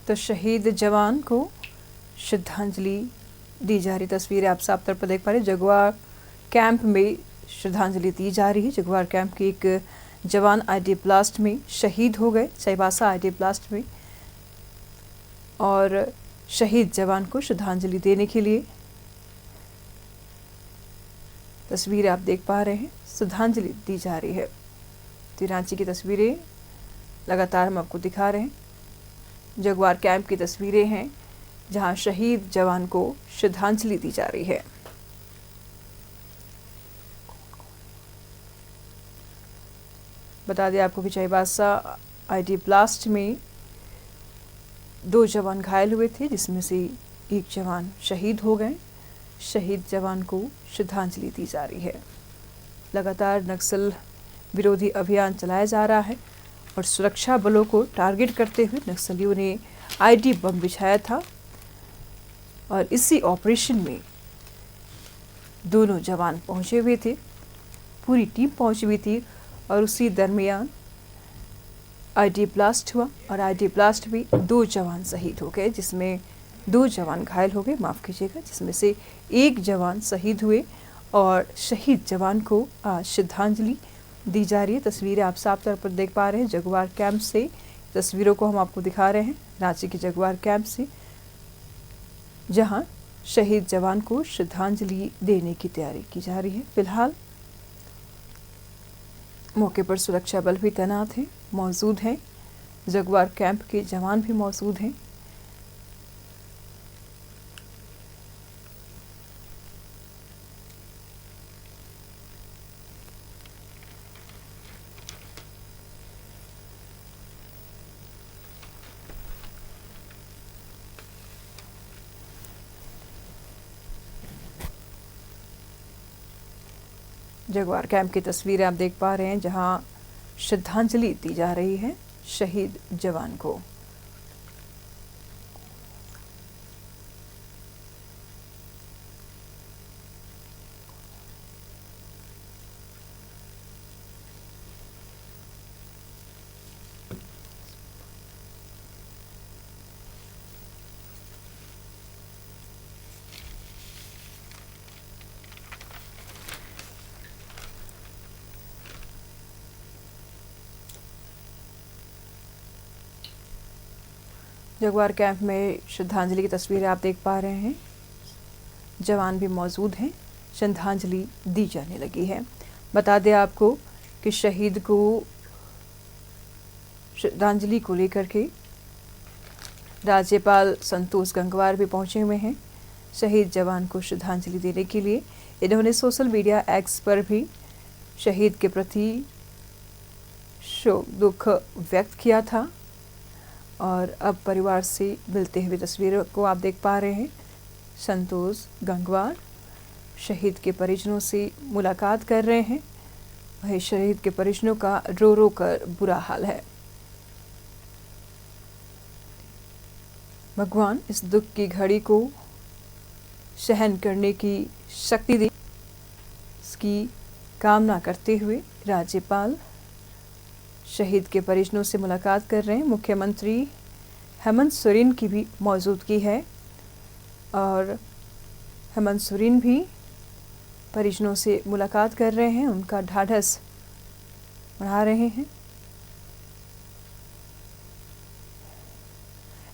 तो शहीद जवान को श्रद्धांजलि दी जा रही तस्वीरें आप साफ तौर पर देख पा रहे हैं। जगुआर कैंप में श्रद्धांजलि दी जा रही है। जगुआर कैंप के एक जवान आईडी ब्लास्ट में शहीद हो गए, चाईबासा आईडी ब्लास्ट में, और शहीद जवान को श्रद्धांजलि देने के लिए तस्वीरें आप देख पा रहे हैं, श्रद्धांजलि दी जा रही है। तो रांची की तस्वीरें लगातार हम आपको दिखा रहे हैं। जगुआर कैंप की तस्वीरें हैं जहां शहीद जवान को श्रद्धांजलि दी जा रही है। बता दें आपको कि चाईबासा आईडी ब्लास्ट में 2 जवान घायल हुए थे, जिसमें से एक जवान शहीद हो गए। शहीद जवान को श्रद्धांजलि दी जा रही है। लगातार नक्सल विरोधी अभियान चलाया जा रहा है और सुरक्षा बलों को टारगेट करते हुए नक्सलियों ने आईडी बम बिछाया था और इसी ऑपरेशन में दोनों जवान पहुंचे हुए थे, पूरी टीम पहुंची हुई थी और उसी दरमियान आईडी ब्लास्ट हुआ और आईडी ब्लास्ट में 2 जवान शहीद हो गए, जिसमें 2 जवान घायल हो गए, माफ़ कीजिएगा, जिसमें से एक जवान शहीद हुए और शहीद जवान को आज श्रद्धांजलि दी जा रही है। तस्वीरें आप साफ तौर पर देख पा रहे हैं। जगुआर कैंप से तस्वीरों को हम आपको दिखा रहे हैं, रांची के जगुआर कैंप से, जहां शहीद जवान को श्रद्धांजलि देने की तैयारी की जा रही है। फिलहाल मौके पर सुरक्षा बल भी तैनात हैं, मौजूद हैं, जगुआर कैंप के जवान भी मौजूद हैं। जगुआर कैंप की तस्वीरें आप देख पा रहे हैं जहां श्रद्धांजलि दी जा रही है शहीद जवान को। जगुआर कैंप में श्रद्धांजलि की तस्वीरें आप देख पा रहे हैं, जवान भी मौजूद हैं, श्रद्धांजलि दी जाने लगी है। बता दें आपको कि शहीद को श्रद्धांजलि को लेकर के राज्यपाल संतोष गंगवार भी पहुंचे हुए हैं शहीद जवान को श्रद्धांजलि देने के लिए। इन्होंने सोशल मीडिया एक्स पर भी शहीद के प्रति शोक दुख व्यक्त किया था और अब परिवार से मिलते हुए तस्वीरों को आप देख पा रहे हैं। संतोष गंगवार शहीद के परिजनों से मुलाकात कर रहे हैं। वही शहीद के परिजनों का रो रो कर बुरा हाल है। भगवान इस दुख की घड़ी को सहन करने की शक्ति दे, इसकी कामना करते हुए राज्यपाल शहीद के परिजनों से मुलाकात कर रहे हैं। मुख्यमंत्री हेमंत सोरेन की भी मौजूदगी है और हेमंत सोरेन भी परिजनों से मुलाकात कर रहे हैं, उनका ढाढ़स बढ़ा रहे हैं।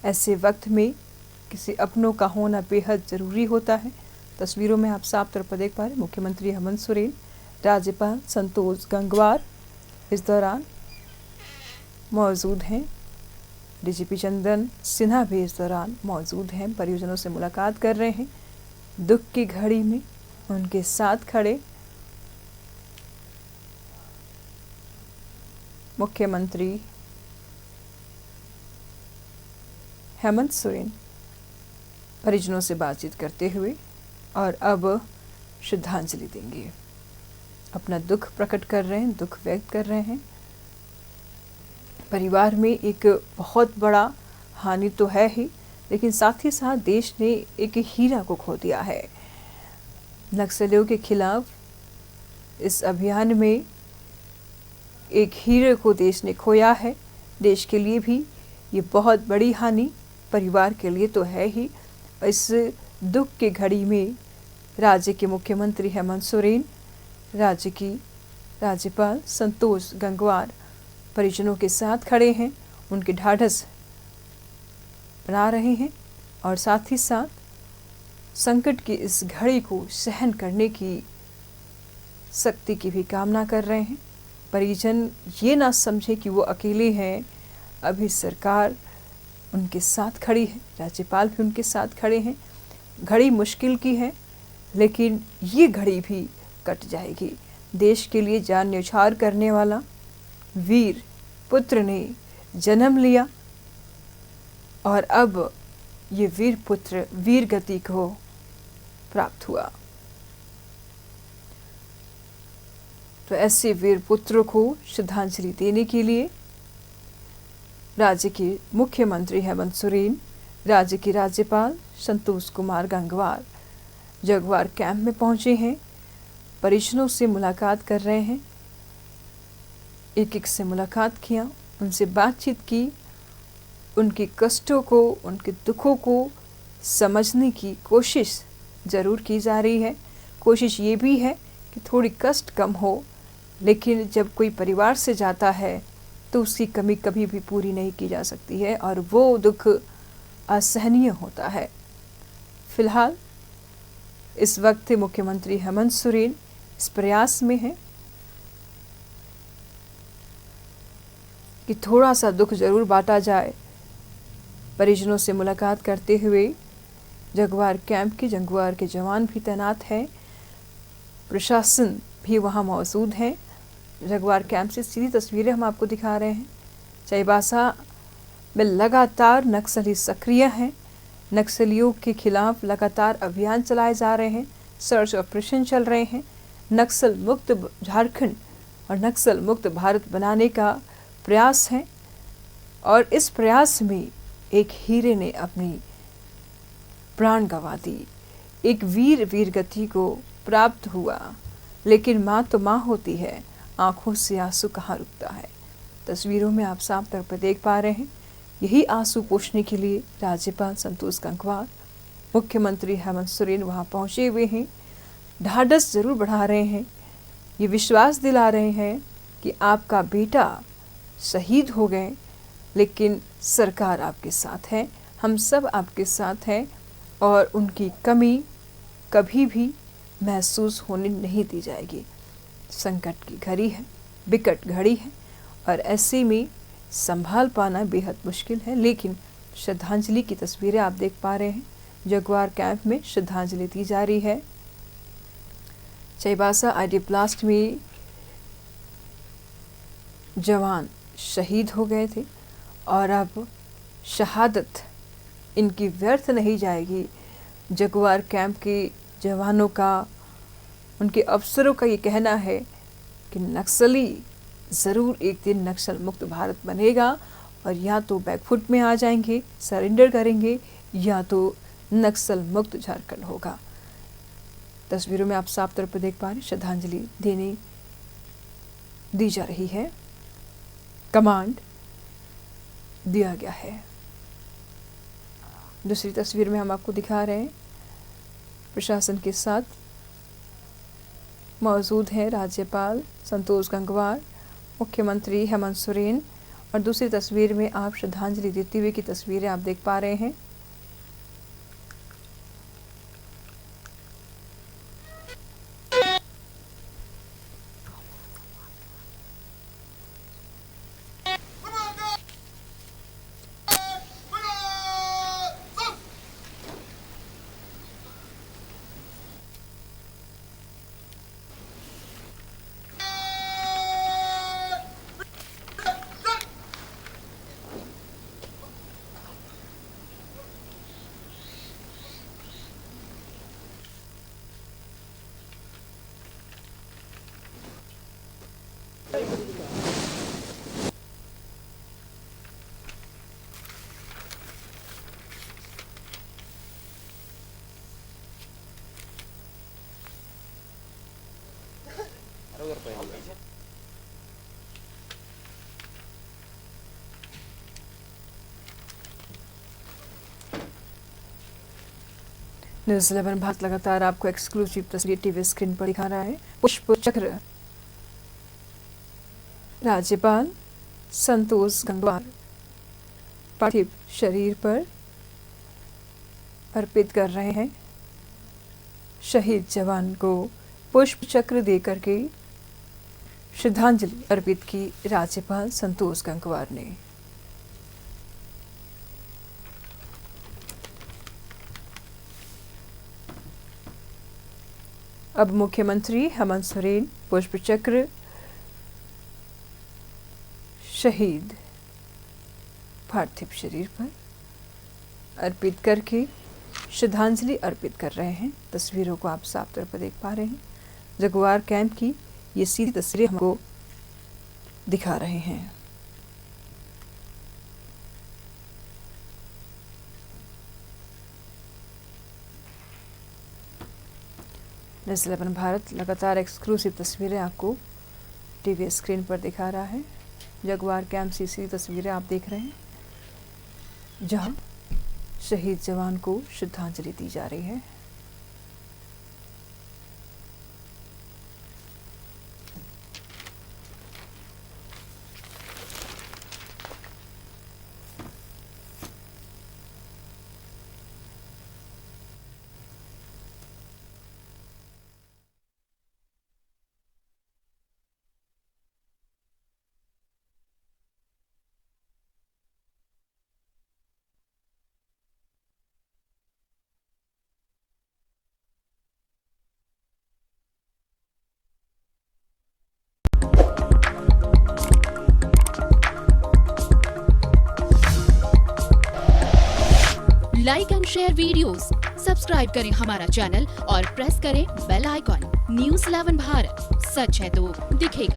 ऐसे वक्त में किसी अपनों का होना बेहद ज़रूरी होता है। तस्वीरों में आप साफ तौर पर देख पा रहे हैं मुख्यमंत्री हेमंत सोरेन, राज्यपाल संतोष गंगवार इस दौरान मौजूद हैं। डीजीपी चंदन सिन्हा भी इस दौरान मौजूद हैं, परिजनों से मुलाकात कर रहे हैं। दुख की घड़ी में उनके साथ खड़े मुख्यमंत्री हेमंत सोरेन परिजनों से बातचीत करते हुए और अब श्रद्धांजलि देंगे, अपना दुख प्रकट कर रहे हैं, दुख व्यक्त कर रहे हैं। परिवार में एक बहुत बड़ा हानि तो है ही, लेकिन साथ ही साथ देश ने एक हीरा को खो दिया है। नक्सलियों के खिलाफ इस अभियान में एक हीरे को देश ने खोया है। देश के लिए भी ये बहुत बड़ी हानि परिवार के लिए तो है ही। इस दुख की घड़ी में राज्य के मुख्यमंत्री हेमंत सोरेन, राज्य की राज्यपाल संतोष गंगवार परिजनों के साथ खड़े हैं, उनके ढाढ़स बना रहे हैं और साथ ही साथ संकट की इस घड़ी को सहन करने की शक्ति की भी कामना कर रहे हैं। परिजन ये ना समझे कि वो अकेले हैं, अभी सरकार उनके साथ खड़ी है, राज्यपाल भी उनके साथ खड़े हैं। घड़ी मुश्किल की है, लेकिन ये घड़ी भी कट जाएगी। देश के लिए जान न्यौछावर करने वाला वीर पुत्र ने जन्म लिया और अब ये वीर पुत्र वीर गति को प्राप्त हुआ। तो ऐसे वीर पुत्रों को श्रद्धांजलि देने के लिए राज्य के मुख्यमंत्री हेमंत सोरेन, राज्य के राज्यपाल संतोष कुमार गंगवार जगवार कैंप में पहुंचे हैं, परिजनों से मुलाकात कर रहे हैं। एक एक से मुलाकात किया, उनसे बातचीत की, उनके कष्टों को, उनके दुखों को समझने की कोशिश ज़रूर की जा रही है। कोशिश ये भी है कि थोड़ी कष्ट कम हो, लेकिन जब कोई परिवार से जाता है तो उसकी कमी कभी भी पूरी नहीं की जा सकती है और वो दुख असहनीय होता है। फिलहाल इस वक्त मुख्यमंत्री हेमंत सोरेन इस प्रयास में हैं कि थोड़ा सा दुख जरूर बांटा जाए। परिजनों से मुलाकात करते हुए जगवार कैंप के जगवार के जवान भी तैनात हैं, प्रशासन भी वहां मौजूद है। जगवार कैंप से सीधी तस्वीरें हम आपको दिखा रहे हैं। चाईबासा में लगातार नक्सली सक्रिय हैं, नक्सलियों के खिलाफ लगातार अभियान चलाए जा रहे हैं, सर्च ऑपरेशन चल रहे हैं। नक्सल मुक्त झारखंड और नक्सल मुक्त भारत बनाने का प्रयास है और इस प्रयास में एक हीरे ने अपनी प्राण गंवा दी, एक वीर वीरगति को प्राप्त हुआ। लेकिन माँ तो माँ होती है, आंखों से आंसू कहाँ रुकता है। तस्वीरों में आप साफ तौर पर देख पा रहे हैं, यही आंसू पोंछने के लिए राज्यपाल संतोष गंगवार, मुख्यमंत्री हेमंत सोरेन वहाँ पहुँचे हुए हैं। ढाढ़स जरूर बढ़ा रहे हैं, ये विश्वास दिला रहे हैं कि आपका बेटा शहीद हो गए, लेकिन सरकार आपके साथ है, हम सब आपके साथ हैं और उनकी कमी कभी भी महसूस होने नहीं दी जाएगी। संकट की घड़ी है, विकट घड़ी है और ऐसे में संभाल पाना बेहद मुश्किल है। लेकिन श्रद्धांजलि की तस्वीरें आप देख पा रहे हैं, जगवार कैंप में श्रद्धांजलि दी जा रही है। चाईबासा आईडी ब्लास्ट में जवान शहीद हो गए थे और अब शहादत इनकी व्यर्थ नहीं जाएगी। जगवार कैंप के जवानों का, उनके अफसरों का ये कहना है कि नक्सली ज़रूर एक दिन नक्सल मुक्त भारत बनेगा और या तो बैकफुट में आ जाएंगे, सरेंडर करेंगे, या तो नक्सल मुक्त झारखंड होगा। तस्वीरों में आप साफ तौर पर देख पा रहे, श्रद्धांजलि देने दी जा रही है, कमांड दिया गया है। दूसरी तस्वीर में हम आपको दिखा रहे हैं, प्रशासन के साथ मौजूद हैं राज्यपाल संतोष गंगवार, मुख्यमंत्री हेमंत सोरेन और दूसरी तस्वीर में आप श्रद्धांजलि देते हुए की तस्वीरें आप देख पा रहे हैं। न्यूज़ 11 भारत लगातार आपको एक्सक्लूसिव तस्वीर टीवी स्क्रीन पर दिखा रहा है। पुष्प चक्र राज्यपाल संतोष गंगवार पार्थिव शरीर पर अर्पित कर रहे हैं। शहीद जवान को पुष्प चक्र देकर के श्रद्धांजलि अर्पित की राज्यपाल संतोष गंगवार ने। अब मुख्यमंत्री हेमंत सोरेन पुष्प चक्र शहीद पार्थिव शरीर पर अर्पित करके श्रद्धांजलि अर्पित कर रहे हैं। तस्वीरों को आप साफ तौर पर देख पा रहे हैं। जगुआर कैंप की ये सीधी तस्वीरें हमको दिखा रहे हैं। न्यूज़ 11 भारत लगातार एक्सक्लूसिव तस्वीरें आपको टीवी स्क्रीन पर दिखा रहा है। जगुआर कैंप से सीधी तस्वीरें आप देख रहे हैं, जहां शहीद जवान को श्रद्धांजलि दी जा रही है। Like and share videos, subscribe करें हमारा चैनल और प्रेस करें बेल आइकॉन। न्यूज़ 11 भारत, सच है तो दिखेगा।